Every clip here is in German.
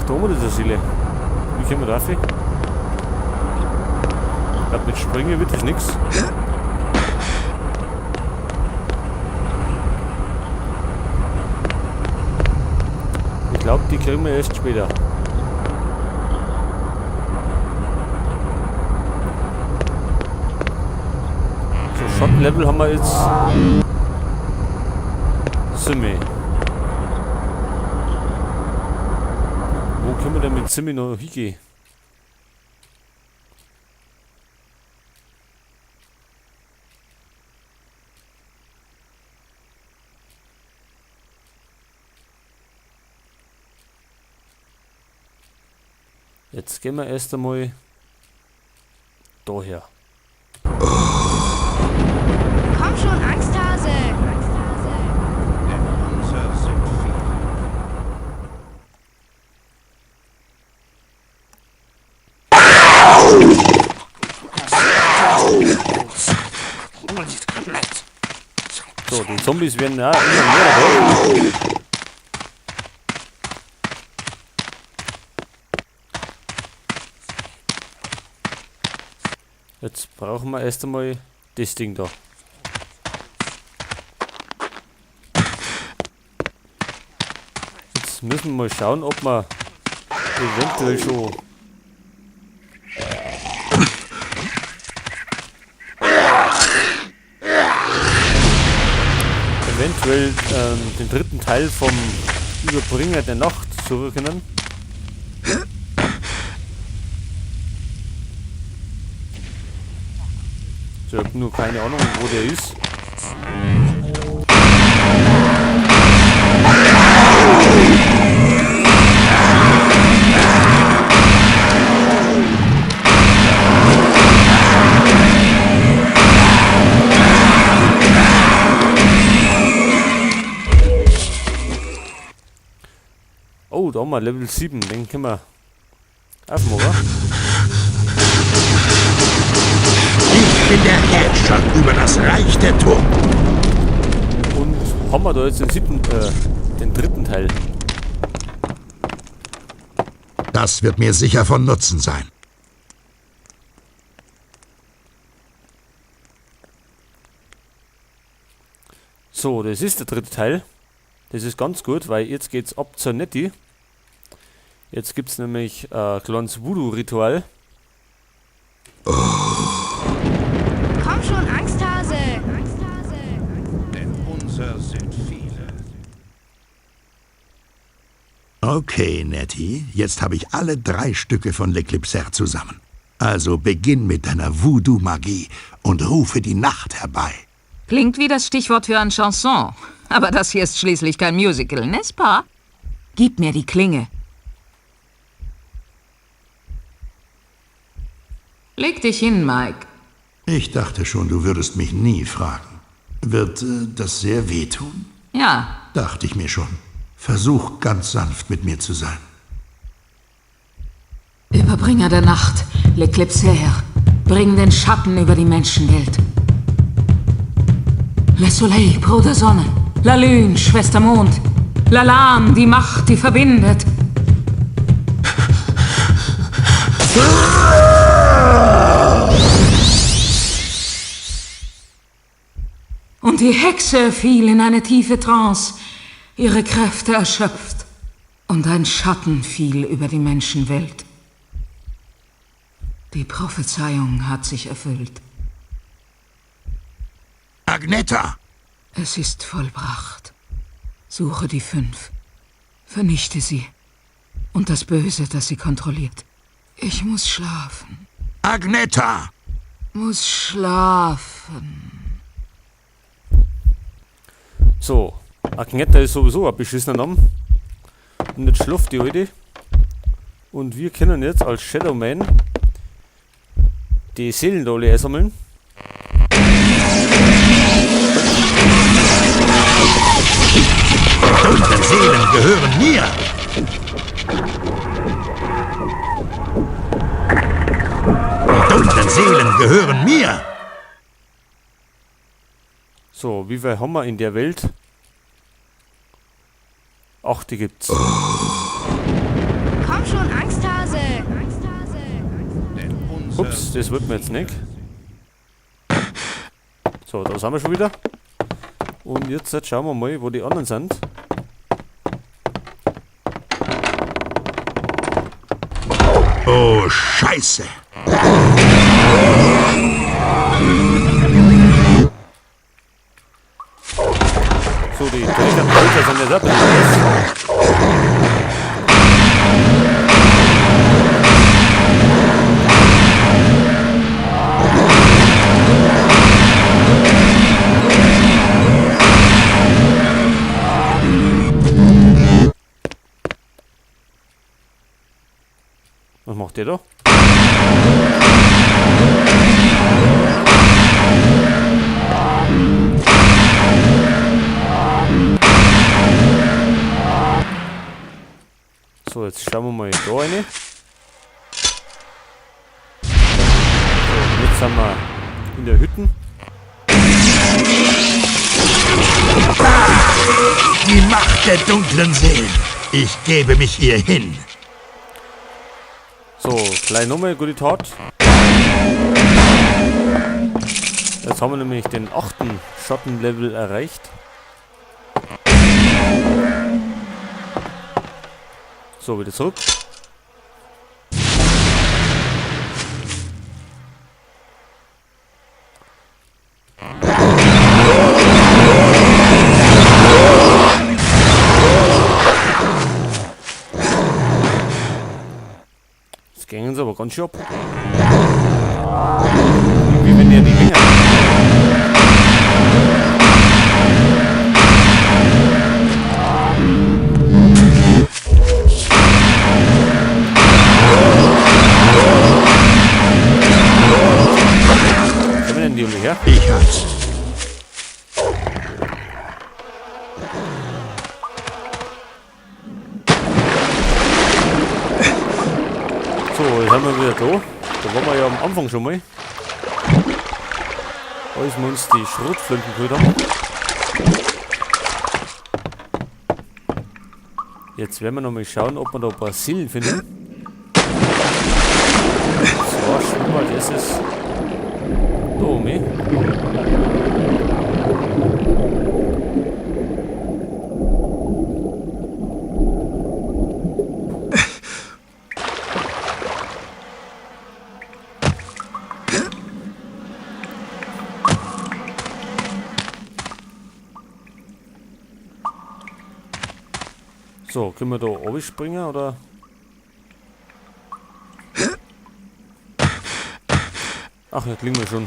da oben ist eine Seele. Wie können wir da rauf? Ich glaube, mit Springen wird das nichts. Ich glaube, die kriegen wir erst später. So, Schattenlevel haben wir jetzt. Simi. Wo können wir denn mit Simi noch hingehen? Jetzt gehen wir erst einmal daher. Komm schon, Angsthase! So, die Zombies werden ja immer mehr da. Jetzt brauchen wir erst einmal das Ding da. Jetzt müssen wir mal schauen, ob wir eventuell schon den dritten Teil vom Überbringer der Nacht suchen können. Ich habe nur keine Ahnung, wo der ist. Oh, da haben wir Level 7, den können wir aufmachen. Ich bin der Herrscher über das Reich der Toten. Und haben wir da jetzt den dritten Teil. Das wird mir sicher von Nutzen sein. So, das ist der dritte Teil. Das ist ganz gut, weil jetzt geht's ab zur Nettie. Jetzt gibt es nämlich ein kleines Voodoo-Ritual. Komm schon, Angsthase! Denn unser sind viele. Okay, Nettie, jetzt habe ich alle 3 Stücke von L'Eclipser zusammen. Also beginn mit deiner Voodoo-Magie und rufe die Nacht herbei. Klingt wie das Stichwort für eine Chanson. Aber das hier ist schließlich kein Musical, n'est-ce pas? Gib mir die Klinge. Leg dich hin, Mike. Ich dachte schon, du würdest mich nie fragen. Wird das sehr wehtun? Ja, Dachte ich mir schon. Versuch ganz sanft mit mir zu sein. Überbringer der Nacht, L'Eclipser. Bring den Schatten über die Menschenwelt. Le Soleil, Bruder Sonne. La Lune, Schwester Mond. La Lame, die Macht, die verbindet. Und die Hexe fiel in eine tiefe Trance, ihre Kräfte erschöpft. Und ein Schatten fiel über die Menschenwelt. Die Prophezeiung hat sich erfüllt. Agneta! Es ist vollbracht. Suche die 5. Vernichte sie. Und das Böse, das sie kontrolliert. Ich muss schlafen. Agneta! Muss schlafen. So, Agneta ist sowieso ein beschissener Name. Und jetzt schläft die heute. Und wir können jetzt als Shadowman die Seelen da alle einsammeln. Die dunklen Seelen gehören mir! Die dunklen Seelen gehören mir! So, wie viel haben wir in der Welt? 8 gibt's. Komm Komm schon, Angsthase. Denn unser Ups, das wird mir jetzt nicht. So, da sind wir schon wieder. Und jetzt schauen wir mal, wo die anderen sind. Oh, Scheiße. So, die Träger sind jetzt ab. Was macht der da? So, jetzt schauen wir mal da rein. So, jetzt sind wir in der Hütte. Die Macht der dunklen Seelen. Ich gebe mich ihr hin. So, gleich nochmal gute Tat. Jetzt haben wir nämlich den 8. Schattenlevel erreicht. So, wieder zurück. Das gingen sie aber ganz schön ab. Wie wenn die nicht länger. Her. Ich hab's. So, jetzt haben wir wieder da. Da waren wir ja am Anfang schon mal. Als wir uns die Schrotflinten geholt haben. Jetzt werden wir noch mal schauen, ob wir da ein paar Seelen finden. So, schon mal, das ist da oben. So, können wir da oben springen oder? Ach, hier klingen wir schon.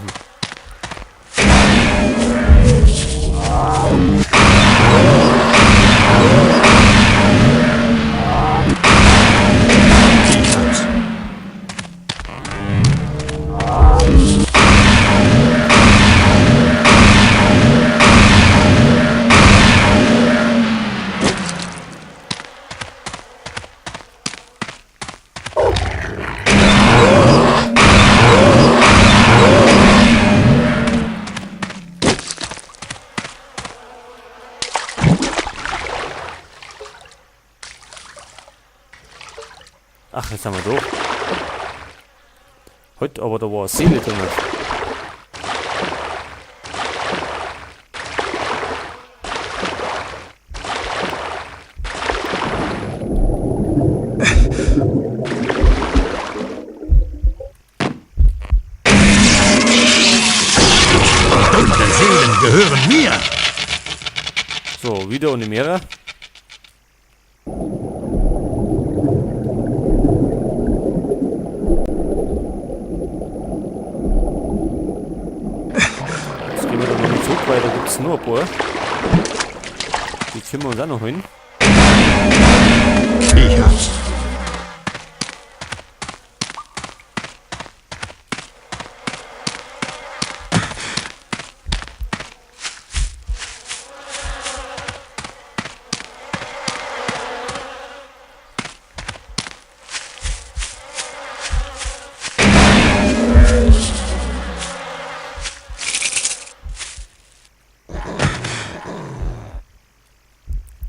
Ach, jetzt haben wir da. Heute aber da war eine Seele drin. Dunkle Seelen gehören mir. So, wieder ohne Meere. Weil da gibt es nur ein paar. Die können wir uns auch noch hin. Ich hab's.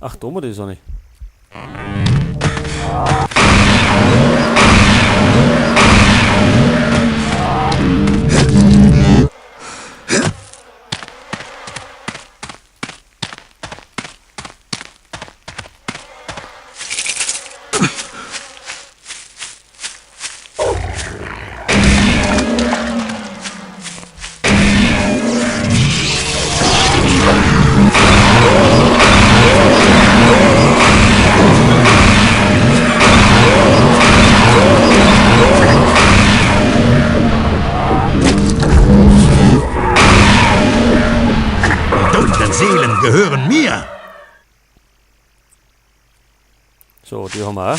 Ach, da haben wir die Sonne. So, die haben wir auch.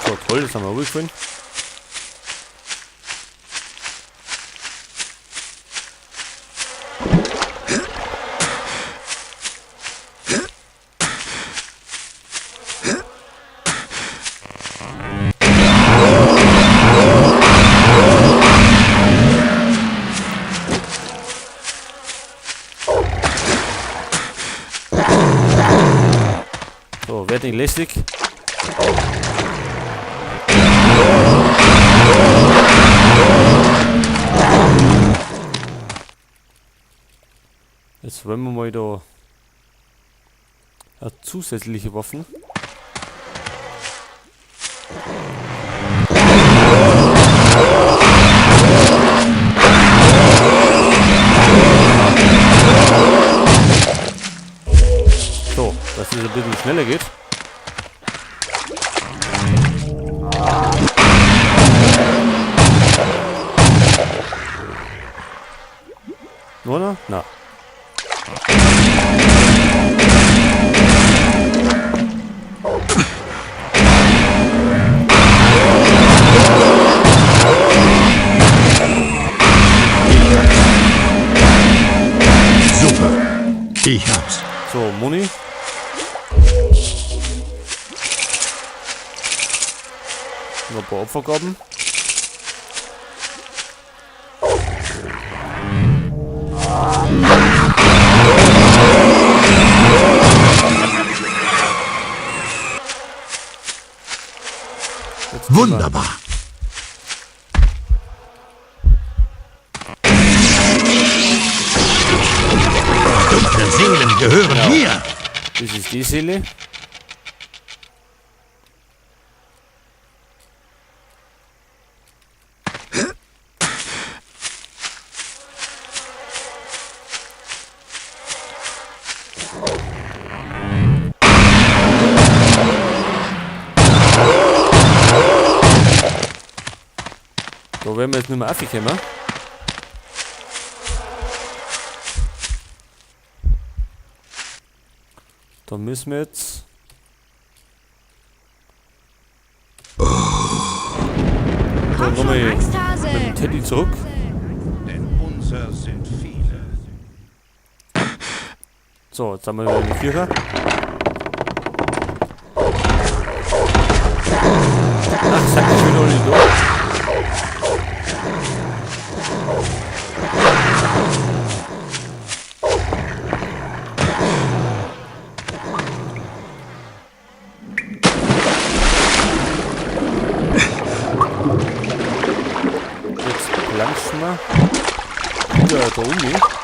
So, toll, das haben wir auch gefunden. So, wird nicht lästig. Jetzt wollen wir mal da zusätzliche Waffen. So, dass es ein bisschen schneller geht. Oder? Na. Super. Ich hab's. So, Muni. Noch ein paar Opfergaben. Wunderbar. Dunkle Seelen gehören mir. Das ist die Seele. Da werden wir jetzt nicht mehr aufkommen. Da müssen wir jetzt... Komm schon, mit Angsthase. dem Teddy zurück. Denn unser sind viele. So, jetzt haben wir wieder eine Vierer. Ach, sag ich will noch nicht durch. Jetzt planschen wir wieder da um.